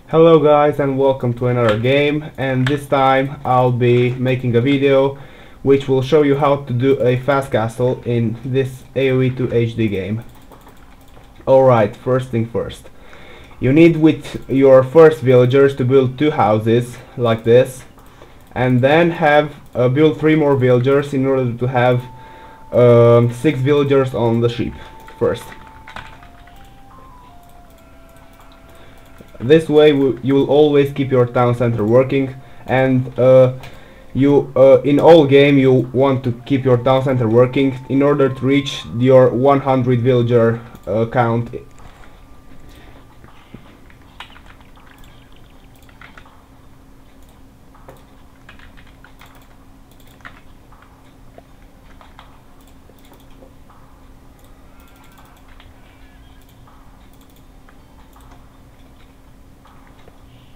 Hello guys and welcome to another game, and this time I'll be making a video which will show you how to do a fast castle in this AoE to HD game. Alright, first thing first. You need with your first villagers to build 2 houses like this, and then build 3 more villagers in order to have 6 villagers on the ship first. This way you will always keep your town center working, and in all game you want to keep your town center working in order to reach your 100 villager count.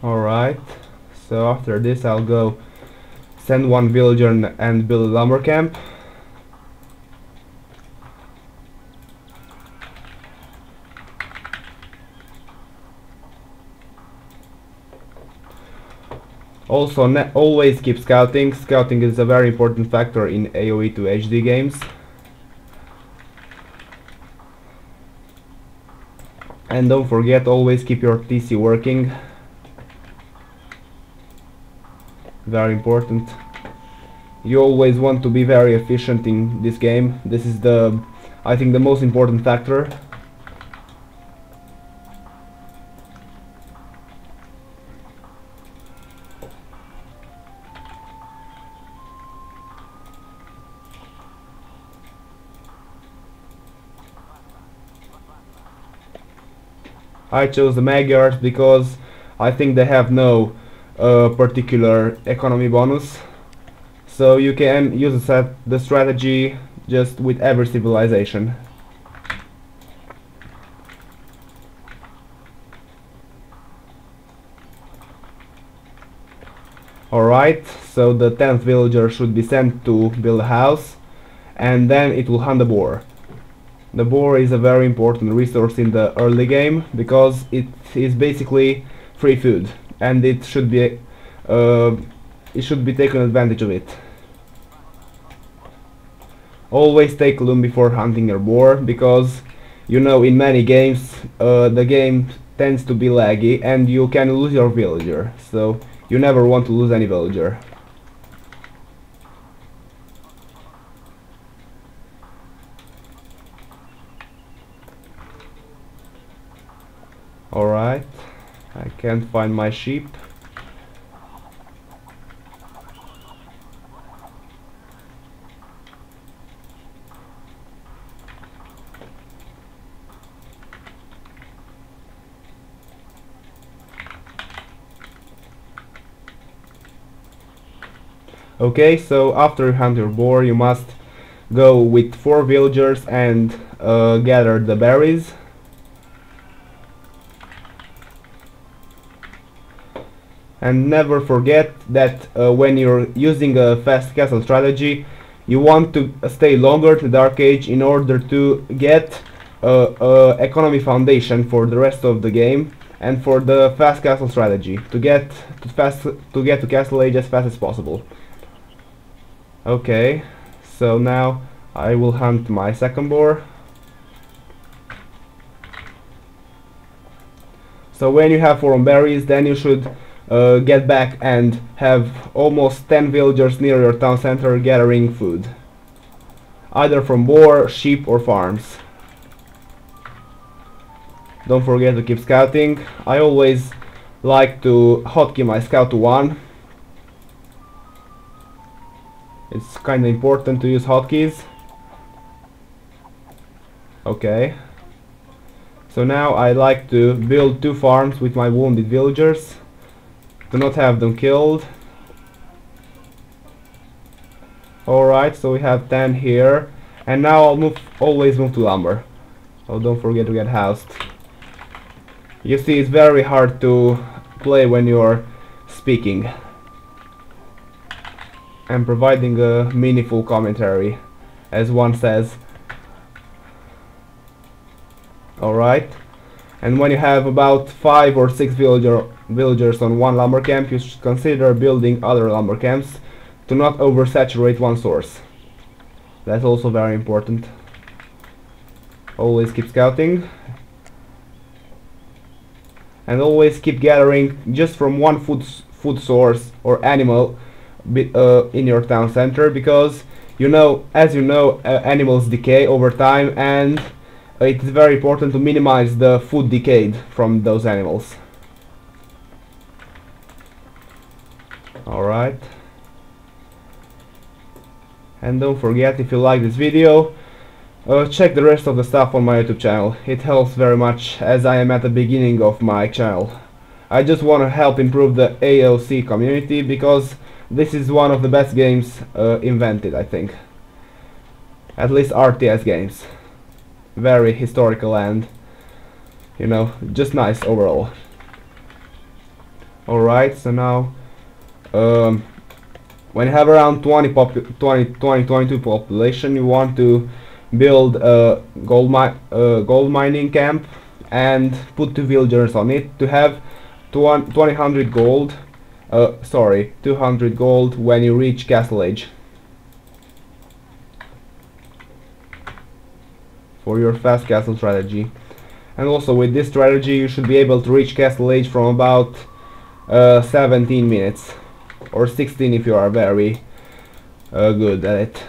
Alright, so after this I'll go send 1 villager and build a lumber camp. Also, always keep scouting. Scouting is a very important factor in AoE to HD games. And don't forget, always keep your TC working. Very important. You always want to be very efficient in this game. This is I think the most important factor. I chose the Magyars because I think they have no particular economy bonus, so you can use the strategy just with every civilization. Alright, so the 10th villager should be sent to build a house, and then it will hunt the boar. The boar is a very important resource in the early game because it is basically free food, and it should be taken advantage of it. Always take loom before hunting your boar, because you know in many games the game tends to be laggy and you can lose your villager, so you never want to lose any villager. Alright, I can't find my sheep. Okay, so after you hunt your boar, you must go with 4 villagers and gather the berries. And never forget that when you're using a fast castle strategy, you want to stay longer to Dark Age in order to get economy foundation for the rest of the game and for the fast castle strategy to get to Castle Age as fast as possible. Okay, so now I will hunt my second boar. So when you have 4 berries, then you should get back and have almost 10 villagers near your town center gathering food, either from boar, sheep or farms. Don't forget to keep scouting. I always like to hotkey my scout to 1. It's kinda important to use hotkeys. Okay. So now I like to build 2 farms with my wounded villagers. Do not have them killed. Alright, so we have 10 here. And now I'll always move to lumber. So don't forget to get housed. You see, it's very hard to play when you're speaking and providing a meaningful commentary, as one says. Alright, And when you have about 5 or 6 villagers on one lumber camp, you should consider building other lumber camps to not oversaturate one source. That's also very important. Always keep scouting. And always keep gathering just from one food source or animal in your town center, because as you know, animals decay over time, and it is very important to minimize the food decayed from those animals. Alright. And don't forget, if you like this video, check the rest of the stuff on my YouTube channel. It helps very much, as I am at the beginning of my channel. I just want to help improve the AoC community, because this is one of the best games invented, I think. At least RTS games. Very historical and, just nice overall. Alright, so now when you have around 22 population, you want to build a gold mining camp and put 2 villagers on it to have 200 gold. 200 gold when you reach Castle Age. For your fast castle strategy. And also with this strategy you should be able to reach Castle Age from about 17 minutes. Or 16 if you are very good at it.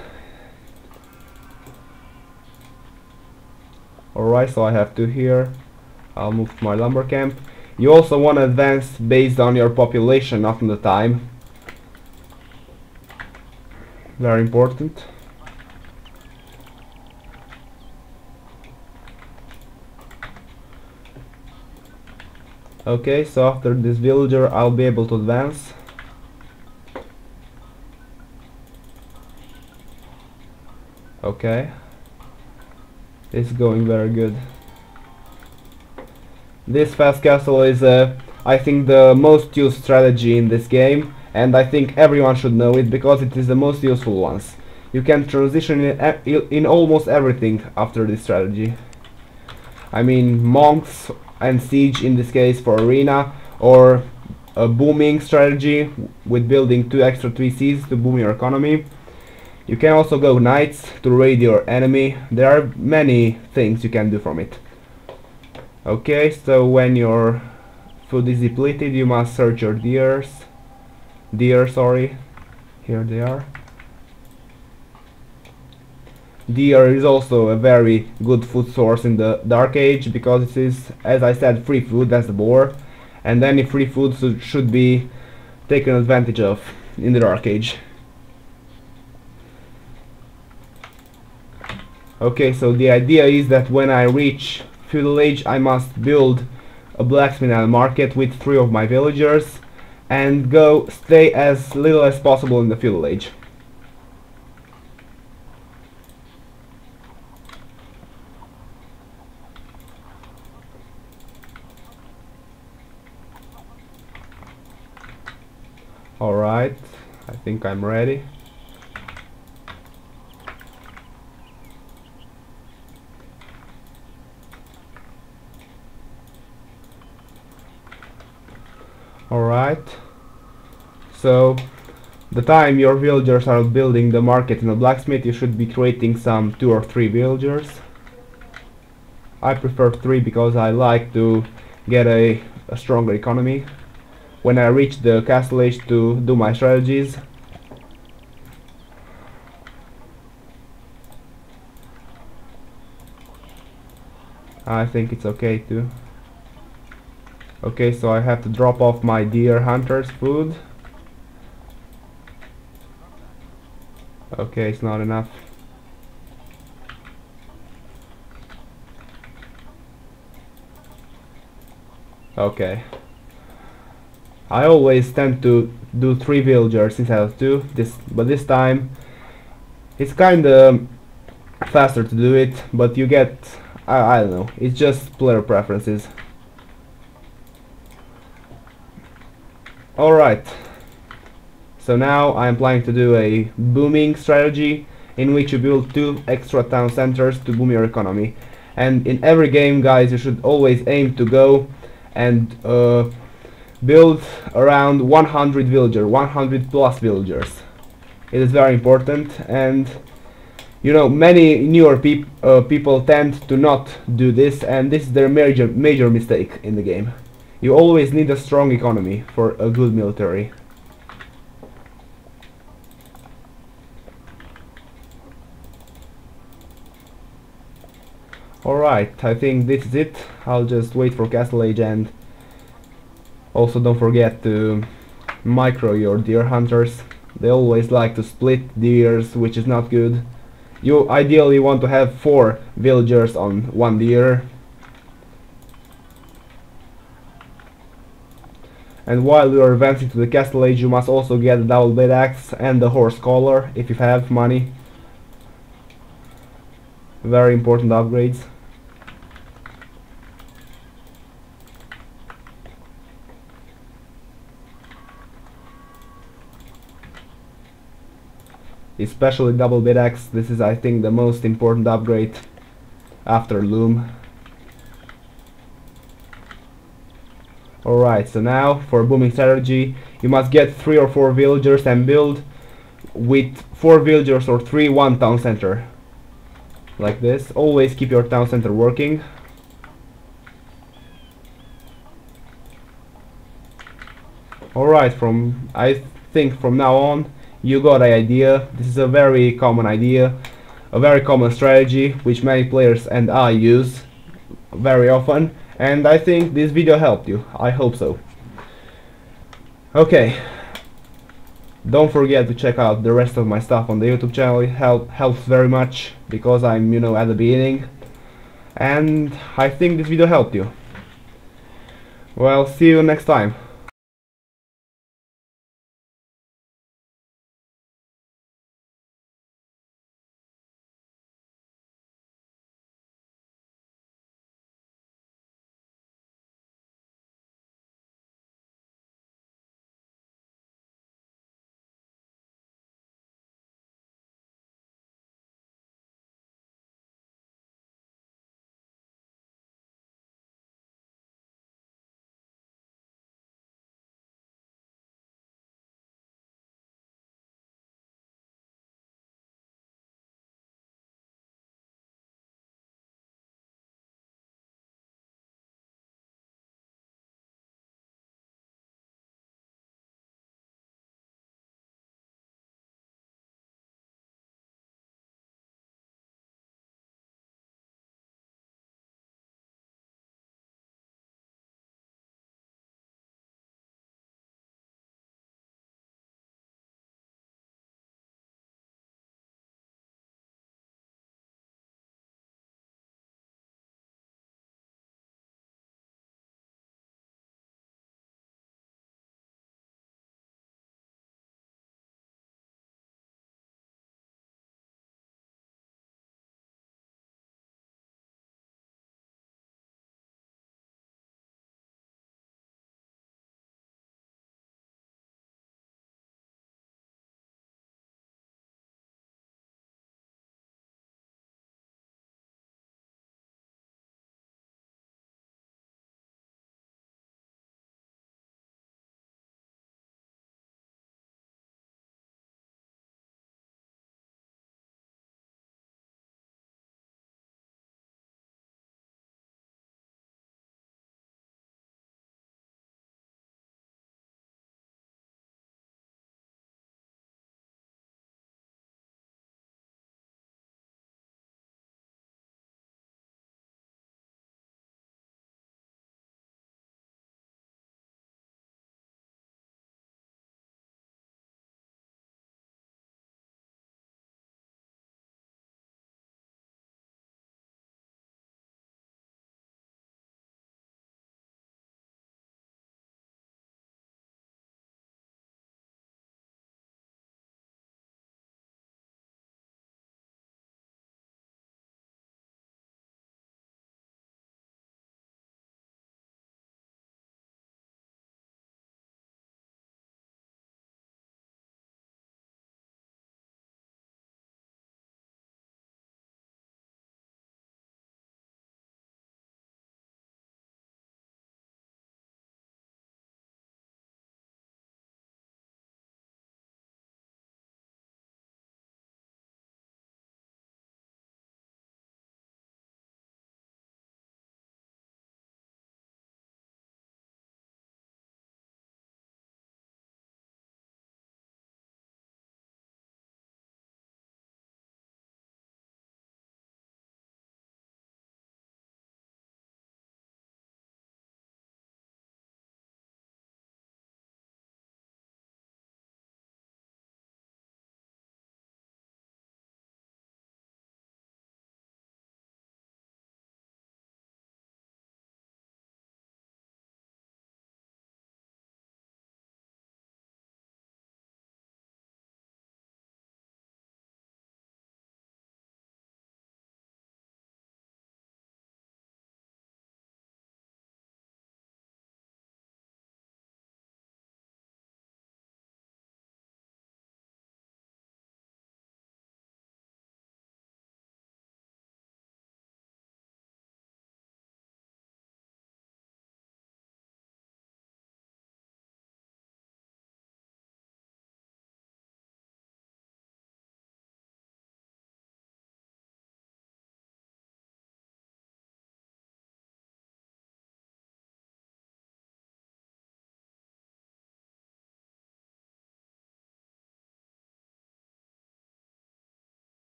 Alright, so I have 2 here. I'll move to my lumber camp. You also want to advance based on your population, not on the time. Very important. Okay, so after this villager I'll be able to advance. Okay. It's going very good. This fast castle is, I think, the most used strategy in this game, and I think everyone should know it because it is the most useful one. You can transition in almost everything after this strategy. I mean, monks and siege in this case for arena, or a booming strategy with building 2 extra 3Cs to boom your economy. You can also go knights to raid your enemy. There are many things you can do from it. Okay, so when your food is depleted, you must search your deer, sorry. Here they are. Deer is also a very good food source in the Dark Age, because it is, as I said, free food, that's the boar. And any free food should be taken advantage of in the Dark Age. Okay, so the idea is that when I reach Feudal Age, I must build a blacksmith and market with 3 of my villagers and stay as little as possible in the Feudal Age. Alright, I think I'm ready. Alright, so the time your villagers are building the market in the blacksmith, you should be creating some 2 or 3 villagers. I prefer 3 because I like to get a stronger economy when I reach the Castle Age to do my strategies. I think it's okay too. Okay, so I have to drop off my deer hunter's food. Okay, it's not enough. Okay. I always tend to do 3 villagers instead of 2, but this time it's kinda faster to do it, but you get, I don't know, it's just player preferences. Alright, so now I'm planning to do a booming strategy in which you build 2 extra town centers to boom your economy. And in every game, guys, you should always aim to go and build around 100 villagers, 100 plus villagers. It is very important, and you know, many newer people tend to not do this, and this is their major mistake in the game. You always need a strong economy for a good military. Alright, I think this is it. I'll just wait for Castle Age, and also don't forget to micro your deer hunters. They always like to split deers, which is not good. You ideally want to have 4 villagers on 1 deer. And while you are advancing to the Castle Age, you must also get the double blade axe and the horse collar if you have money. Very important upgrades. Especially double blade axe. This is, I think, the most important upgrade after loom. Alright, so now for booming strategy, you must get 3 or 4 villagers and build with 4 villagers or 3 one town center. Like this. Always keep your town center working. Alright, I think from now on you got the idea. This is a very common idea, a very common strategy which many players and I use very often, and I think this video helped you. I hope so. Okay, don't forget to check out the rest of my stuff on the YouTube channel. It helps very much because I'm, you know, at the beginning, and I think this video helped you. Well, see you next time.